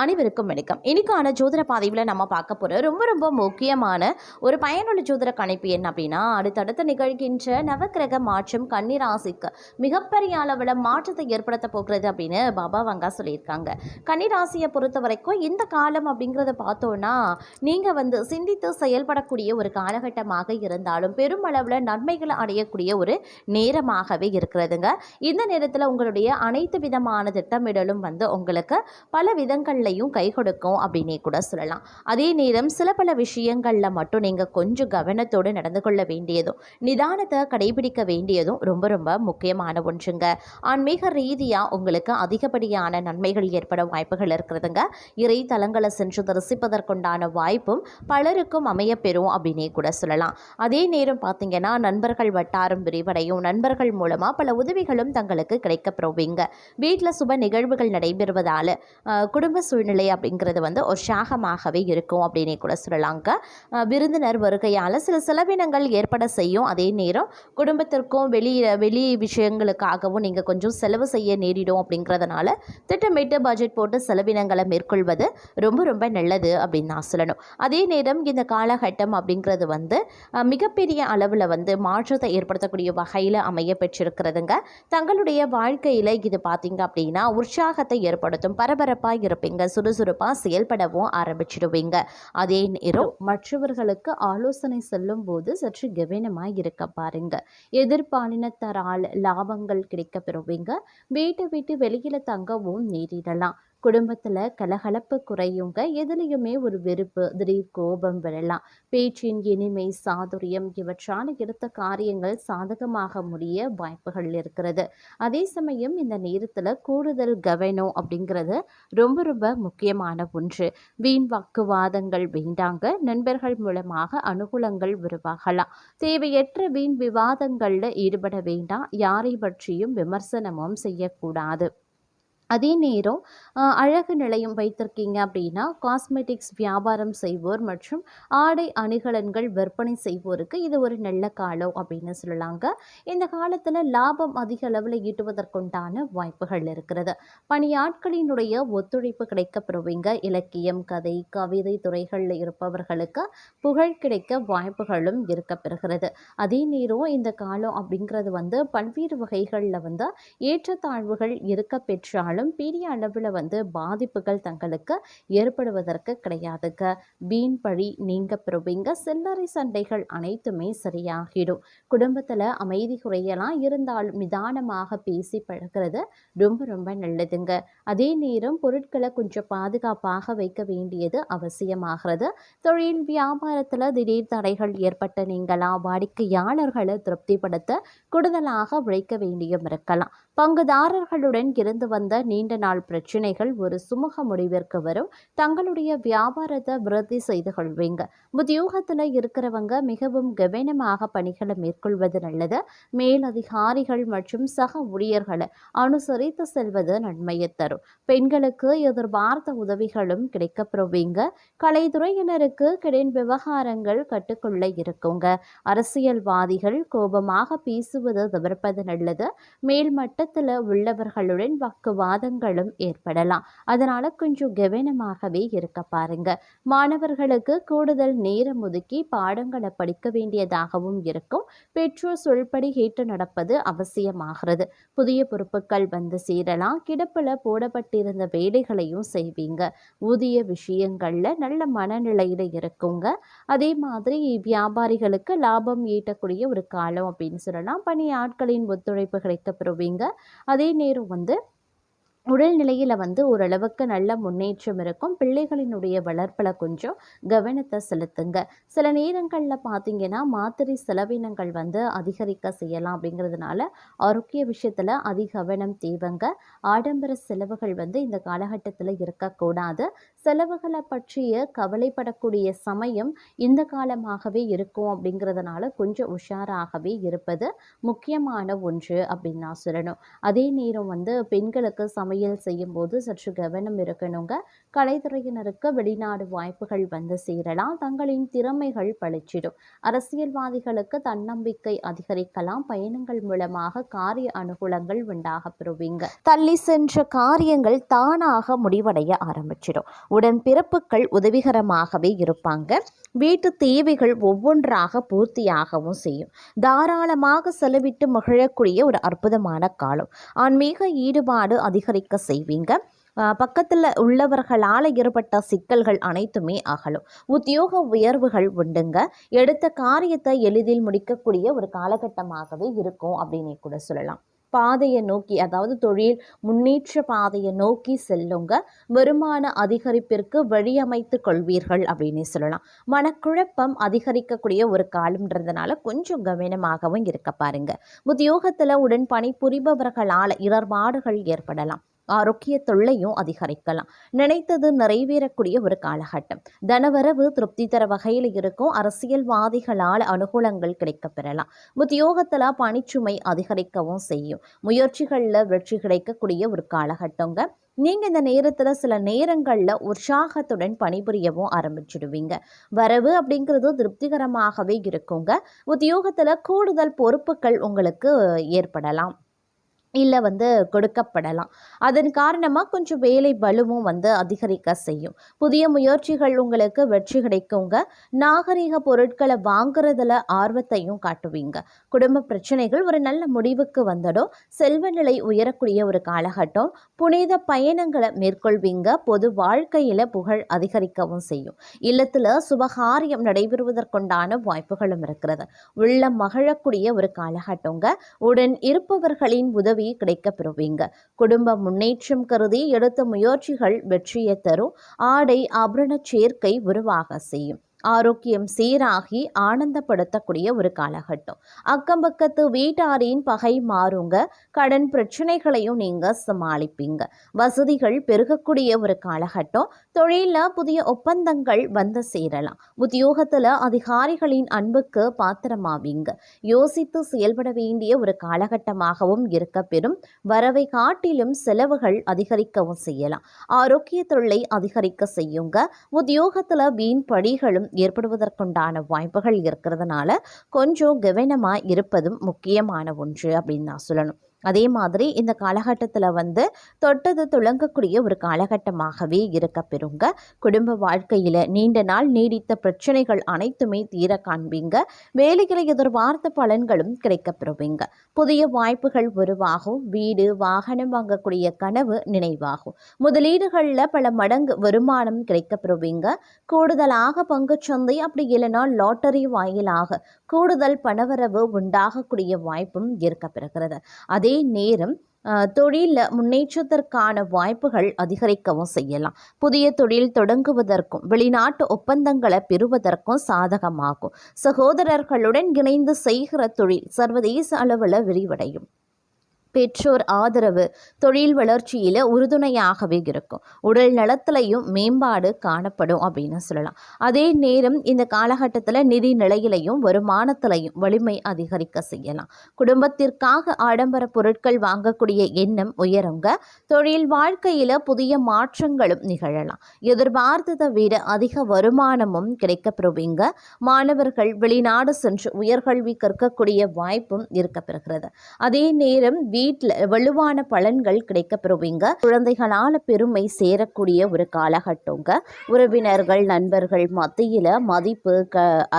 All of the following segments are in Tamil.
அனைவருக்கும் வணக்கம். இன்னைக்கான ஜோதிட பதிவில் நம்ம பார்க்க போகிற ரொம்ப ரொம்ப முக்கியமான ஒரு பயனுள்ள ஜோதிட கணிப்பு என்ன அப்படின்னா, அடுத்தடுத்து நிகழ்கின்ற நவக்கிரக மாற்றம் கன்னிராசிக்கு மிகப்பெரிய அளவில் மாற்றத்தை ஏற்படுத்த போகிறது அப்படின்னு பாபா வங்கா சொல்லியிருக்காங்க. கன்னிராசியை பொறுத்த வரைக்கும் இந்த காலம் அப்படிங்கிறத பார்த்தோன்னா, நீங்கள் சிந்தித்து செயல்படக்கூடிய ஒரு காலகட்டமாக இருந்தாலும் பெருமளவில் நன்மைகளை அடையக்கூடிய ஒரு நேரமாகவே இருக்கிறதுங்க. இந்த நேரத்தில் உங்களுடைய அனைத்து விதமான திட்டமிடலும் உங்களுக்கு பல விதங்கள்லையும் கை கொடுக்கும் அப்படின்னே கூட சொல்லலாம். அதே நேரம் சில பல விஷயங்களில் மட்டும் நீங்கள் கொஞ்சம் கவனத்தோடு நடந்து கொள்ள வேண்டியதும் நிதானத்தை கடைபிடிக்க வேண்டியதும் ரொம்ப ரொம்ப முக்கியமான ஒன்றுங்க. ஆன்மீக ரீதியாக உங்களுக்கு அதிகப்படியான நன்மைகள் ஏற்பட வாய்ப்புகள் இருக்கிறதுங்க. இறை தலங்களை சென்று தரிசிப்பதற்குண்டான வாய்ப்பும் பலருக்கும் அமையப்பெறும் அப்படின்னே கூட சொல்லலாம். அதே நேரம் பார்த்தீங்கன்னா நண்பர்கள் வட்டாரம் விரிவடையும். நண்பர்கள் மூலமாக பல உதவிகளும் தங்களுக்கு கிடைக்கப்பெறுவீங்க. வீட்டில் சுப நிகழ்வுகள் நடைபெறுவதால் குடும்ப சூழ்நிலை அப்படிங்கிறது உற்சாகமாகவே இருக்கும் அப்படின்னே கூட சொல்லலாங்க. விருந்தினர் வருகையால் சில செலவினங்கள் ஏற்பட செய்யும். அதே நேரம் குடும்பத்திற்கும் வெளி விஷயங்களுக்காகவும் நீங்கள் கொஞ்சம் செலவு செய்ய நேரிடும். அப்படிங்கிறதுனால திட்டமிட்டு பட்ஜெட் போட்டு செலவினங்களை மேற்கொள்வது ரொம்ப ரொம்ப நல்லது அப்படின்னு நான் சொல்லணும். அதே நேரம் இந்த காலகட்டம் அப்படிங்கிறது மிகப்பெரிய அளவில் மாற்றத்தை ஏற்படுத்தக்கூடிய வகையில் அமைய பெற்றிருக்கிறதுங்க. தங்களுடைய வாழ்க்கையில் இது பார்த்தீங்க அப்படின்னா உற்சாகத்தை ஏற்படுத்தும். பரபரப்பாக இருப்பீங்க, சுறுசுறுப்பாக செயல்படவும் ஆரம்பிச்சிடுவீங்க. அதே நேரம் மற்றவர்களுக்கு ஆலோசனை சொல்லும் போது சற்று கவனமாக இருக்க பாருங்க. எதிர்பாலினத்தரால் லாபங்கள் கிடைக்க பெறுவீங்க. வீட்டை விட்டு வெளியில் தங்கவும் நேரிடலாம். குடும்பத்தில் கலகலப்பு குறையுங்க. எதுலேயுமே ஒரு வெறுப்பு, திடீர் கோபம் வரலாம். பேச்சின் இனிமை, சாதுரியம் இவற்றால் எடுத்த காரியங்கள் சாதகமாக முடிய வாய்ப்புகள் இருக்கிறது. அதே சமயம் இந்த நேரத்தில் கூடுதல் கவனம் அப்படிங்கிறது ரொம்ப ரொம்ப முக்கியமான ஒன்று. வீண் வாக்குவாதங்கள் வேண்டாங்க. நண்பர்கள் மூலமாக அனுகூலங்கள் உருவாகலாம். தேவையற்ற வீண் விவாதங்களில் ஈடுபட வேண்டாம். யாரை பற்றியும் விமர்சனமும் செய்யக்கூடாது. அதே நேரம் அழகு நிலையம் வைத்திருக்கீங்க அப்படின்னா காஸ்மெட்டிக்ஸ் வியாபாரம் செய்வோர் மற்றும் ஆடை அணிகலன்கள் விற்பனை செய்வோருக்கு இது ஒரு நல்ல காலம் அப்படின்னு சொல்லலாங்க. இந்த காலத்தில் லாபம் அதிக அளவில் ஈட்டுவதற்குண்டான வாய்ப்புகள் இருக்கிறது. பணியாட்களினுடைய ஒத்துழைப்பு கிடைக்கப்பெறுவீங்க. இலக்கியம், கதை, கவிதை துறைகளில் இருப்பவர்களுக்கு புகழ் கிடைக்க வாய்ப்புகளும் இருக்கப்பெறுகிறது. அதே நேரம் இந்த காலம் அப்படிங்கிறது பல்வேறு வகைகளில் ஏற்றத்தாழ்வுகள் இருக்க பெற்றாலும் பெரிய அளவில் பாதிப்புகள் தங்களுக்கு ஏற்படுவதற்கு கிடையாதுங்க. வீண் பழி நீங்க பெறுவீங்க. சில்லறை சண்டைகள் அனைத்துமே சரியாகிடும். குடும்பத்தில் அமைதி குறையலாம். இருந்தாலும் நிதானமாக பேசி பழகிறது ரொம்ப ரொம்ப நல்லதுங்க. அதே நேரம் பொருட்களை கொஞ்சம் பாதுகாப்பாக வைக்க வேண்டியது அவசியமாகிறது. தொழில் வியாபாரத்தில் திடீர் தடைகள் ஏற்பட்ட நீங்களா வாடிக்கையாளர்களை திருப்திப்படுத்த கூடுதலாக உழைக்க வேண்டியும் இருக்கலாம். பங்குதாரர்களுடன் இருந்து வந்த நீண்ட நாள் பிரச்சனைகள் ஒரு சுமூக முடிவிற்கு வரும். தங்களுடைய வியாபாரத்தை விருத்தி செய்து கொள்வீங்க. உத்தியோகத்தில் இருக்கிறவங்க மிகவும் கவனமாக பணிகளை மேற்கொள்வது நல்லது. மேலதிகாரிகள் மற்றும் சக ஊழியர்களை அனுசரித்து செல்வது நன்மையை தரும். பெண்களுக்கு எதிர்பார்த்த உதவிகளும் கிடைக்கப்பெறுவீங்க. கலைத்துறையினருக்கு கடன் விவகாரங்கள் கட்டுக்குள்ள இருக்குங்க. அரசியல்வாதிகள் கோபமாக பேசுவது தவிர்ப்பது நல்லது. மேல்மட்டத்தில் உள்ளவர்களுடன் வாக்குவாதங்களும் ஏற்படலாம். அதனால கொஞ்சம் கவனமாகவே இருக்க பாருங்க. மாணவர்களுக்கு கூடுதல் நேரம் ஒதுக்கி பாடங்களை படிக்க வேண்டியதாகவும் இருக்கும். பெற்றோர் சொல்படி கேட்டு நடப்பது அவசியமாகிறது. புதிய பொறுப்புகள் சேரலாம். கிடப்பில் போடப்பட்டிருந்த வேலைகளையும் செய்வீங்க. ஊதிய விஷயங்கள்ல நல்ல மனநிலையில இருக்குங்க. அதே மாதிரி வியாபாரிகளுக்கு லாபம் ஈட்டக்கூடிய ஒரு காலம் அப்படின்னு சொல்லலாம். பணி ஆட்களின் ஒத்துழைப்பு கிடைக்கப்பெறுவீங்க. அதே நேரம் உடல்நிலையில் ஓரளவுக்கு நல்ல முன்னேற்றம் இருக்கும். பிள்ளைகளினுடைய வளர்ப்பில் கொஞ்சம் கவனத்தை செலுத்துங்க. சில நேரங்களில் பார்த்தீங்கன்னா மாத்திரை செலவினங்கள் அதிகரிக்க செய்யலாம். அப்படிங்கிறதுனால ஆரோக்கிய விஷயத்தில் அதிக கவனம் தேவைங்க. ஆடம்பர செலவுகள் இந்த காலகட்டத்தில் இருக்கக்கூடாது. செலவுகளை பற்றிய கவலைப்படக்கூடிய சமயம் இந்த காலமாகவே இருக்கும். அப்படிங்கிறதுனால கொஞ்சம் உஷாராகவே இருப்பது முக்கியமான ஒன்று அப்படின்னு நான் சொல்லணும். அதே நேரம் பெண்களுக்கு சமையல் செய்யும்போது சற்று கவனம் இருக்கணுங்க. கலைத்துறையினருக்கு வெளிநாடு வாய்ப்புகள் வந்து சேரலாம். தங்களின் திறமைகள் பளிச்சிடும். அரசியல்வாதிகளுக்கு தன்னம்பிக்கை அதிகரிக்கலாம். பயணங்கள் மூலமாக காரிய அனுகூலங்கள் உண்டாக பெறுவீங்க. தள்ளி சென்ற காரியங்கள் தானாக முடிவடைய ஆரம்பிச்சிடும். உடன்பிறப்புகள் உதவிகரமாகவே இருப்பாங்க. வீட்டு தேவைகள் ஒவ்வொன்றாக பூர்த்தியாகவும் செய்யும். தாராளமாக செலவிட்டு மகிழக்கூடிய ஒரு அற்புதமான காலம். ஆன்மீக ஈடுபாடு அதிகரிக்க செய்வீங்க. பக்கத்தில் உள்ளவர்களால் ஏற்பட்ட சிக்கல்கள் அனைத்துமே அகலும். உத்தியோக உயர்வுகள் உண்டுங்க. எடுத்த காரியத்தை எளிதில் முடிக்கக்கூடிய ஒரு காலகட்டமாகவே இருக்கும் அப்படின்னு கூட சொல்லலாம். பாதையை நோக்கி, அதாவது தொழில் முன்னேற்ற பாதையை நோக்கி செல்லுங்க. வருமான அதிகரிப்பிற்கு வழியமைத்து கொள்வீர்கள் அப்படின்னு சொல்லலாம். மனக்குழப்பம் அதிகரிக்கக்கூடிய ஒரு காலம்ன்றதுனால கொஞ்சம் கவனமாகவும் இருக்க பாருங்க. உத்தியோகத்தில் உடன் பணிபுரிபவர்களால் இடர்பாடுகள் ஏற்படலாம். ஆரோக்கிய தொல்லையும் அதிகரிக்கலாம். நினைத்தது நிறைவேறக்கூடிய ஒரு காலகட்டம். தனவரவு திருப்தி தர வகையில் இருக்கும். அரசியல்வாதிகளால் அனுகூலங்கள் கிடைக்க பெறலாம். உத்தியோகத்தில் பணிச்சுமை அதிகரிக்கவும் செய்யும். முயற்சிகளில் வெற்றி கிடைக்கக்கூடிய ஒரு காலகட்டங்க. நீங்கள் இந்த நேரத்தில் சில நேரங்களில் உற்சாகத்துடன் பணிபுரியவும் ஆரம்பிச்சிடுவீங்க. வரவு அப்படிங்கிறது திருப்திகரமாகவே இருக்குங்க. உத்தியோகத்தில் கூடுதல் பொறுப்புகள் உங்களுக்கு ஏற்படலாம், இல்லை கொடுக்கப்படலாம். அதன் காரணமாக கொஞ்சம் வேலை பலுவும் அதிகரிக்க செய்யும். புதிய முயற்சிகள் உங்களுக்கு வெற்றி கிடைக்குங்க. நாகரிக பொருட்களை வாங்குறதுல ஆர்வத்தையும் காட்டுவீங்க. குடும்ப பிரச்சனைகள் ஒரு நல்ல முடிவுக்கு வந்துடும். செல்வ நிலை உயரக்கூடிய ஒரு காலகட்டம். புனித பயணங்களை மேற்கொள்வீங்க. பொது வாழ்க்கையில் புகழ் அதிகரிக்கவும் செய்யும். இல்லத்தில் சுபகாரியம் நடைபெறுவதற்குண்டான வாய்ப்புகளும் இருக்கிறது. உள்ளம் மகிழக்கூடிய ஒரு காலகட்டங்க. உடன் இருப்பவர்களின் உதவி கிடைக்க பெறுவீங்க. குடும்ப முன்னேற்றம் கருதி எடுத்த முயற்சிகள் வெற்றியை தரும். ஆடை ஆபரண சேர்க்கை உருவாக செய்யும். ஆரோக்கியம் சீராகி ஆனந்தப்படுத்தக்கூடிய ஒரு காலகட்டம். அக்கம் பக்கத்து வீட்டாரின் பகை மாறுங்க. கடன் பிரச்சனைகளையும் நீங்க சமாளிப்பீங்க. வசதிகள் பெருகக்கூடிய ஒரு காலகட்டம். தொழிலில் புதிய ஒப்பந்தங்கள் சேரலாம். உத்தியோகத்தில் அதிகாரிகளின் அன்புக்கு பாத்திரமாவீங்க. யோசித்து செயல்பட வேண்டிய ஒரு காலகட்டமாகவும் இருக்க பெறும். வரவை காட்டிலும் செலவுகள் அதிகரிக்கவும் செய்யலாம். ஆரோக்கிய தொல்லை அதிகரிக்க செய்யுங்க. உத்தியோகத்தில் வீண் படிகளும் ஏற்படுவதற்குண்டான வாய்ப்புகள் இருக்கிறதுனால கொஞ்சம் கவனமாக இருப்பதும் முக்கியமான ஒன்று அப்படின்னு நான் சொல்லணும். அதே மாதிரி இந்த காலகட்டத்தில் தொட்டது துளங்கக்கூடிய ஒரு காலகட்டமாகவே இருக்க பெறுங்க. குடும்ப வாழ்க்கையில் நீண்ட நாள் நீடித்த பிரச்சனைகள் அனைத்துமே தீர காண்பீங்க. வேலைகளை எதிர்பார்த்த பலன்களும் கிடைக்க பெறுவீங்க. புதிய வாய்ப்புகள் உருவாகும். வீடு வாகனம் வாங்கக்கூடிய கனவு நினைவாகும். முதலீடுகளில் பல மடங்கு வருமானம் கிடைக்க பெறுவீங்க. கூடுதலாக பங்குச்சந்தை அப்படி இல்லைனா லாட்டரி வாயிலாக கூடுதல் பணவரவு உண்டாகக்கூடிய வாய்ப்பும் இருக்க பெறுகிறது. அதே நேரம் தொழிலில் முன்னேற்றத்திற்கான வாய்ப்புகள் அதிகரிக்கவும் செய்யலாம். புதிய தொழில் தொடங்குவதற்கும் வெளிநாட்டு ஒப்பந்தங்களை பெறுவதற்கும் சாதகமாகும். சகோதரர்களுடன் இணைந்து செய்கிற தொழில் சர்வதேச அளவில் விரிவடையும். பெற்றோர் ஆதரவு தொழில் வளர்ச்சியில் உறுதுணையாகவே இருக்கும். உடல் நலத்திலையும் மேம்பாடு காணப்படும் அப்படின்னு சொல்லலாம். அதே நேரம் இந்த காலகட்டத்தில் நிதி நிலையிலையும் வருமானத்திலையும் வலிமை அதிகரிக்க செய்யலாம். குடும்பத்திற்காக ஆடம்பர பொருட்கள் வாங்கக்கூடிய எண்ணம் உயருங்க. தொழில் வாழ்க்கையில் புதிய மாற்றங்களும் நிகழலாம். எதிர்பார்த்ததை விட அதிக வருமானமும் கிடைக்கப்பெறுவீங்க. மாணவர்கள் வெளிநாடு சென்று உயர்கல்வி கற்கக்கூடிய வாய்ப்பும் இருக்கப்பெறுகிறது. அதே நேரம் வீட்டில் வலுவான பலன்கள் கிடைக்கப்பெறுவீங்க. குழந்தைகளால் பெருமை சேரக்கூடிய ஒரு காலகட்டங்க. உறவினர்கள் நண்பர்கள் மத்தியில் மதிப்பு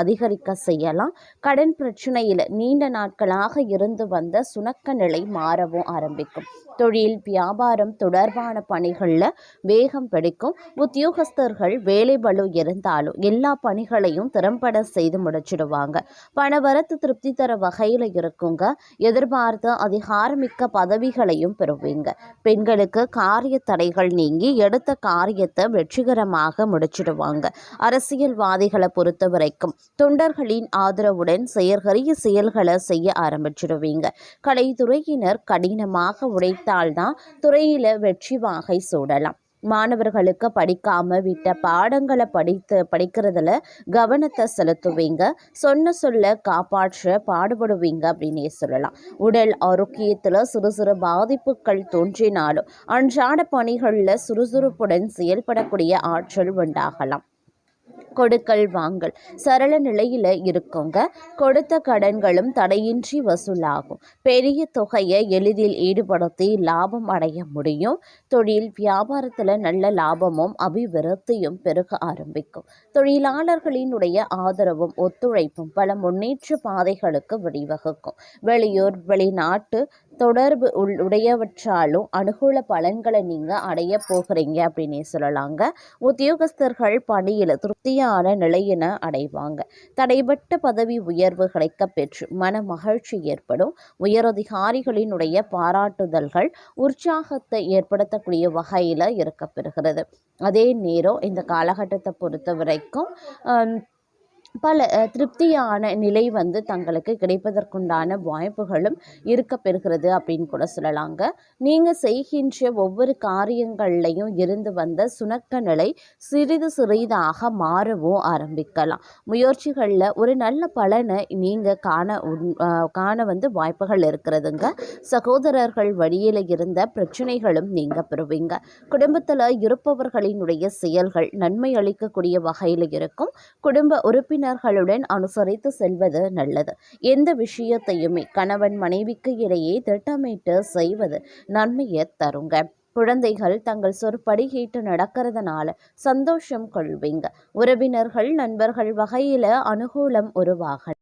அதிகரிக்க செய்யலாம். கடன் பிரச்சனையில் நீண்ட நாட்களாக இருந்து வந்த சுணக்க நிலை மாறவும் ஆரம்பிக்கும். தொழில் வியாபாரம் தொடர்பான பணிகளில் வேகம் பிடிக்கும். உத்தியோகஸ்தர்கள் வேலை பளு இருந்தாலும் எல்லா பணிகளையும் திறம்பட செய்து முடிச்சிடுவாங்க. பணவரத்து திருப்தி தர வகையில் இருக்குங்க. எதிர்பார்த்த அதிகாரமிக்க பதவிகளையும் பெறுவீங்க. பெண்களுக்கு காரிய தடைகள் நீங்கி எடுத்த காரியத்தை வெற்றிகரமாக முடிச்சிடுவாங்க. அரசியல்வாதிகளை பொறுத்த வரைக்கும் தொண்டர்களின் ஆதரவுடன் செயற்கரிய செயல்களை செய்ய ஆரம்பிச்சிடுவீங்க. கலைத்துறையினர் கடினமாக உழைத்தால்தான் துறையில வெற்றி வாகை சூடலாம். மாணவர்களுக்கு படிக்காம விட்ட பாடங்களை படிக்கிறதுல கவனத்தை செலுத்துவீங்க. சொன்ன சொல்ல காப்பாற்ற பாடுபடுவீங்க அப்படின்னே சொல்லலாம். உடல் ஆரோக்கியத்தில் சிறு சிறு பாதிப்புகள் தோன்றினாலும் அன்றாட பணிகளில் சுறுசுறுப்புடன் செயல்படக்கூடிய ஆற்றல் உண்டாகலாம். கொடுக்கல் வாங்கல் சரள நிலையில் இருக்குங்க. கொடுத்த கடன்களும் தடையின்றி வசூலாகும். பெரிய தொகையை எளிதில் ஈடுபடுத்தி லாபம் அடைய முடியும். தொழில் வியாபாரத்தில் நல்ல லாபமும் அபிவிருத்தியும் பெருக ஆரம்பிக்கும். தொழிலாளர்களினுடைய ஆதரவும் ஒத்துழைப்பும் பல முன்னேற்ற பாதைகளுக்கு வழிவகுக்கும். வெளியூர் வெளிநாட்டு தொடர்பு உடையவற்றாலும் அனுகூல பலன்களை நீங்கள் அடைய போகிறீங்க அப்படின்னே சொல்லலாங்க. உத்தியோகஸ்தர்கள் பணியில் திருப்தியான நிலையினை அடைவாங்க. தடைபட்ட பதவி உயர்வு கிடைக்க பெற்று மன மகிழ்ச்சி ஏற்படும். உயரதிகாரிகளினுடைய பாராட்டுதல்கள் உற்சாகத்தை ஏற்படுத்தக்கூடிய வகையில் இருக்கப்பெறுகிறது. அதே நேரம் இந்த காலகட்டத்தை பொறுத்த வரைக்கும் பல திருப்தியான நிலை தங்களுக்கு கிடைப்பதற்குண்டான வாய்ப்புகளும் இருக்க பெறுகிறது அப்படின்னு கூட சொல்லலாங்க. நீங்கள் செய்கின்ற ஒவ்வொரு காரியங்கள்லையும் இருந்து வந்த சுணக்க நிலை சிறிது சிறிதாக மாறவும் ஆரம்பிக்கலாம். முயற்சிகளில் ஒரு நல்ல பலனை நீங்கள் காண வாய்ப்புகள் இருக்கிறதுங்க. சகோதரர்கள் வழியில் இருந்த பிரச்சனைகளும் நீங்கள் பெறுவீங்க. குடும்பத்தில் இருப்பவர்களினுடைய செயல்கள் நன்மை அளிக்கக்கூடிய வகையில் இருக்கும். குடும்ப உறுப்பினர்களுடன் அனுசரித்து செல்வது நல்லது. எந்த விஷயத்தையுமே கணவன் மனைவிக்கு இடையே திட்டமிட்டு செய்வது நன்மையை தருங்க. குழந்தைகள் தங்கள் சொற்படி கேட்டு நடக்கிறதுனால சந்தோஷம் கொள்வீங்க. உறவினர்கள் நண்பர்கள் வகையில் அனுகூலம் உருவாகலாம்.